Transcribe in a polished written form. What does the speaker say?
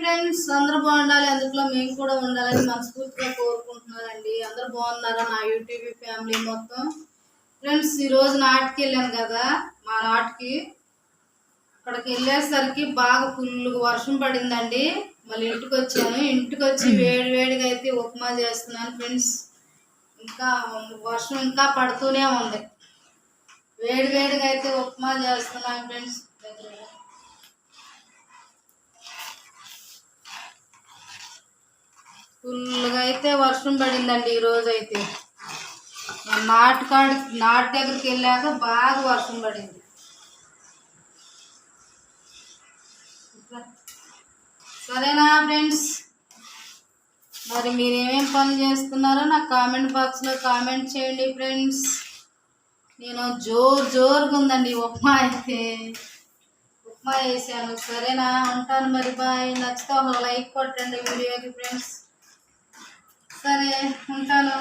Friends, అందరూ బాగుండాలి, అందులో మేము కూడా ఉండాలని మనస్ఫూర్తిగా కోరుకుంటున్నానండి. అందరూ బాగున్నారా నా యూట్యూబ్ ఫ్యామిలీ మొత్తం? ఫ్రెండ్స్, ఈరోజు నాటికి వెళ్ళాను కదా, మా నాటికి అక్కడికి వెళ్ళేసరికి బాగా ఫుల్ వర్షం పడిందండి. మళ్ళీ ఇంటికి వచ్చాను. ఇంటికి వచ్చి వేడి వేడిగా అయితే ఉప్మా చేస్తున్నాను ఫ్రెండ్స్. ఇంకా వర్షం ఇంకా పడుతూనే ఉంది. వేడి వేడిగా అయితే ఉప్మా చేస్తున్నాను ఫ్రెండ్స్. ఫుల్గా అయితే వర్షం పడిందండి ఈరోజు అయితే. నాటు దగ్గరికి వెళ్ళాక బాగా వర్షం పడింది. సరేనా ఫ్రెండ్స్, మరి మీరు ఏమేమి పనులు చేస్తున్నారో నాకు కామెంట్ బాక్స్లో కామెంట్ చేయండి ఫ్రెండ్స్. నేను జోరుగా ఉందండి ఉప్మా అయితే. ఉప్మా వేసాను. సరేనా, ఉంటాను మరి, బాయ్. నచ్చితే ఒక లైక్ కొట్టండి వీడియోకి ఫ్రెండ్స్. సరే, ఉంటాను.